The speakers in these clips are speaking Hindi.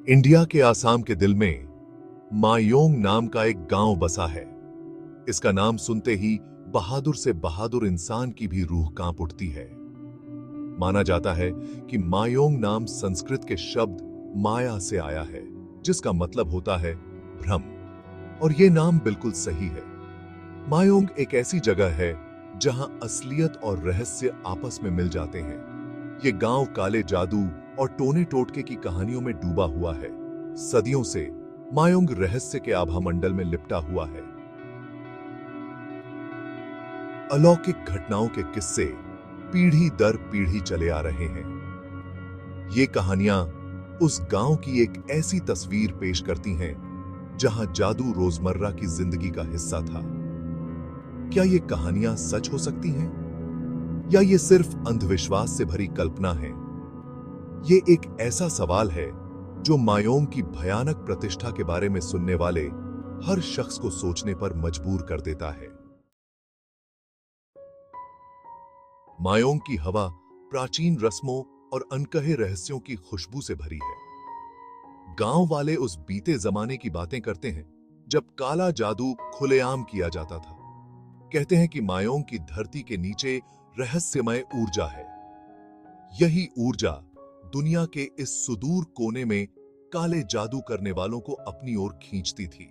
इंडिया के आसाम के दिल में मायोंग नाम का एक गांव बसा है। इसका नाम सुनते ही बहादुर से बहादुर इंसान की भी रूह कांप उठती है। माना जाता है कि मायोंग नाम संस्कृत के शब्द माया से आया है, जिसका मतलब होता है भ्रम। और यह नाम बिल्कुल सही है। मायोंग एक ऐसी जगह है जहां असलियत और रहस्य आपस में मिल जाते हैं। ये गांव काले जादू और टोने टोटके की कहानियों में डूबा हुआ है। सदियों से मायोंग रहस्य के आभा मंडल में लिपटा हुआ है। अलौकिक घटनाओं के किस्से पीढ़ी दर पीढ़ी चले आ रहे हैं। ये कहानियां उस गांव की एक ऐसी तस्वीर पेश करती हैं जहां जादू रोजमर्रा की जिंदगी का हिस्सा था। क्या ये कहानियां सच हो सकती हैं या ये सिर्फ अंधविश्वास से भरी कल्पना है? ये एक ऐसा सवाल है जो मायोंग की भयानक प्रतिष्ठा के बारे में सुनने वाले हर शख्स को सोचने पर मजबूर कर देता है। मायोंग की हवा प्राचीन रस्मों और अनकहे रहस्यों की खुशबू से भरी है। गांव वाले उस बीते जमाने की बातें करते हैं जब काला जादू खुलेआम किया जाता था। कहते हैं कि मायोंग की धरती के नीचे रहस्यमय ऊर्जा है। यही ऊर्जा दुनिया के इस सुदूर कोने में काले जादू करने वालों को अपनी ओर खींचती थी।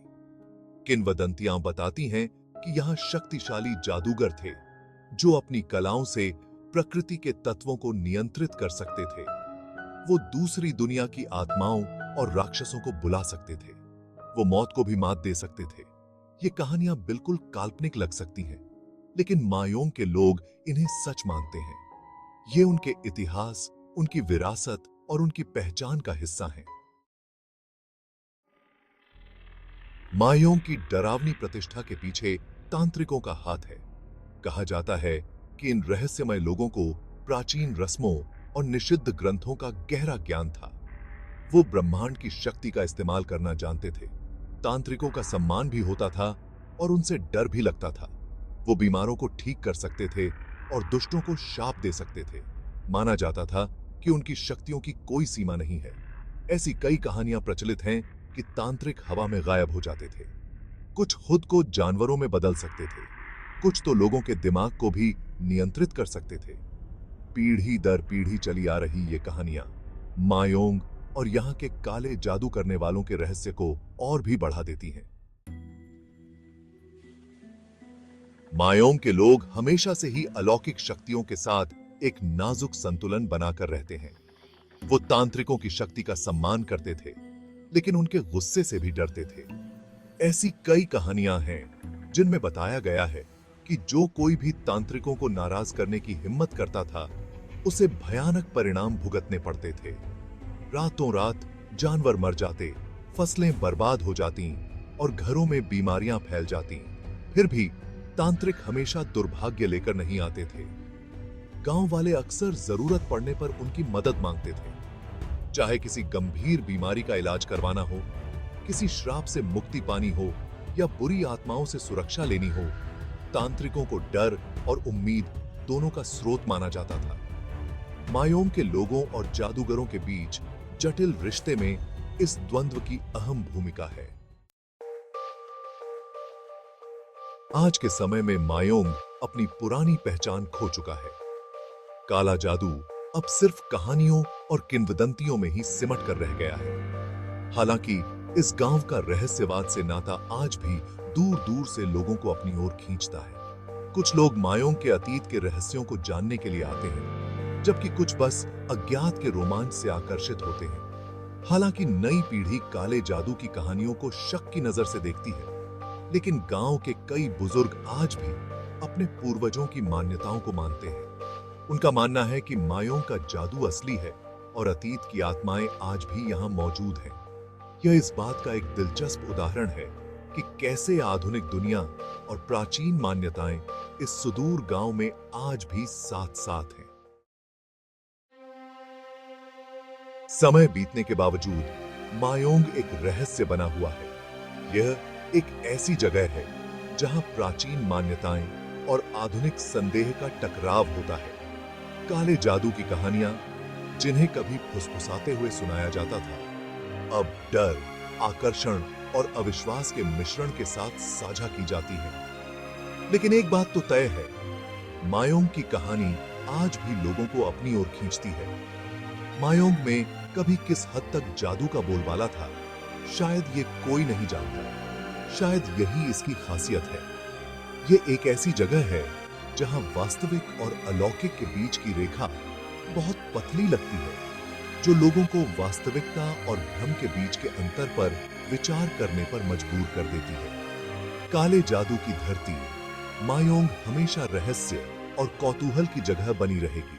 किंवदंतियां बताती हैं कि यहां शक्तिशाली जादूगर थे जो अपनी कलाओं से प्रकृति के तत्वों को नियंत्रित कर सकते थे। वो दूसरी दुनिया की आत्माओं और राक्षसों को बुला सकते थे। वो मौत को भी मात दे सकते थे। ये कहानियां बिल्कुल काल्पनिक लग सकती हैं, लेकिन मायोंग के लोग इन्हें सच मानते हैं। ये उनके इतिहास, उनकी विरासत और उनकी पहचान का हिस्सा है। मायोंग की डरावनी प्रतिष्ठा के पीछे तांत्रिकों का हाथ है। कहा जाता है कि इन रहस्यमय लोगों को प्राचीन रस्मों और निषिद्ध ग्रंथों का गहरा ज्ञान था। वो ब्रह्मांड की शक्ति का इस्तेमाल करना जानते थे। तांत्रिकों का सम्मान भी होता था और उनसे डर भी लगता था। वो बीमारों को ठीक कर सकते थे और दुष्टों को शाप दे सकते थे। माना जाता था कि उनकी शक्तियों की कोई सीमा नहीं है। ऐसी कई कहानियां प्रचलित हैं कि तांत्रिक हवा में गायब हो जाते थे। कुछ खुद को जानवरों में बदल सकते थे, कुछ तो लोगों के दिमाग को भी नियंत्रित कर सकते थे। पीढ़ी दर पीढ़ी चली आ रही ये कहानियां मायोंग और यहाँ के काले जादू करने वालों के रहस्य को और भी बढ़ा देती हैं। मायोंग के लोग हमेशा से ही अलौकिक शक्तियों के साथ एक नाजुक संतुलन बनाकर रहते हैं। वो तांत्रिकों की शक्ति का सम्मान करते थे, लेकिन उनके गुस्से से भी डरते थे। ऐसी कई कहानियां हैं जिनमें बताया गया है कि जो कोई भी तांत्रिकों को नाराज करने की हिम्मत करता था, उसे भयानक परिणाम भुगतने पड़ते थे। रातों रात जानवर मर जाते, फसलें बर्बाद हो जाती और घरों में बीमारियां फैल जाती। फिर भी तांत्रिक हमेशा दुर्भाग्य लेकर नहीं आते थे। गांव वाले अक्सर जरूरत पड़ने पर उनकी मदद मांगते थे। चाहे किसी गंभीर बीमारी का इलाज करवाना हो, किसी श्राप से मुक्ति पानी हो या बुरी आत्माओं से सुरक्षा लेनी हो, तांत्रिकों को डर और उम्मीद दोनों का स्रोत माना जाता था। मायोंग के लोगों और जादूगरों के बीच जटिल रिश्ते में इस द्वंद्व की अहम भूमिका है। आज के समय में मायोंग अपनी पुरानी पहचान खो चुका है। काला जादू अब सिर्फ कहानियों और किंवदंतियों में ही सिमट कर रह गया है। हालांकि इस गांव का रहस्यवाद से नाता आज भी दूर दूर से लोगों को अपनी ओर खींचता है। कुछ लोग मायोंग के अतीत के रहस्यों को जानने के लिए आते हैं, जबकि कुछ बस अज्ञात के रोमांच से आकर्षित होते हैं। हालांकि नई पीढ़ी काले जादू की कहानियों को शक की नजर से देखती है, लेकिन गांव के कई बुजुर्ग आज भी अपने पूर्वजों की मान्यताओं को मानते हैं। उनका मानना है कि मायोंग का जादू असली है और अतीत की आत्माएं आज भी यहां मौजूद हैं। यह इस बात का एक दिलचस्प उदाहरण है कि कैसे आधुनिक दुनिया और प्राचीन मान्यताएं इस सुदूर गांव में आज भी साथ साथ हैं। समय बीतने के बावजूद मायोंग एक रहस्य बना हुआ है। यह एक ऐसी जगह है जहां प्राचीन मान्यताएं और आधुनिक संदेह का टकराव होता है। काले जादू की कहानियां, जिन्हें कभी फुसफुसाते हुए सुनाया जाता था, अब डर, आकर्षण और अविश्वास के मिश्रण के साथ साझा की जाती है। लेकिन एक बात तो तय है, मायोंग की कहानी आज भी लोगों को अपनी ओर खींचती है। मायोंग में कभी किस हद तक जादू का बोलबाला था, शायद ये कोई नहीं जानता। शायद यही इसकी खासियत है। ये एक ऐसी जगह है जहां वास्तविक और अलौकिक के बीच की रेखा बहुत पतली लगती है, जो लोगों को वास्तविकता और भ्रम के बीच के अंतर पर विचार करने पर मजबूर कर देती है। काले जादू की धरती मायोंग हमेशा रहस्य और कौतूहल की जगह बनी रहेगी।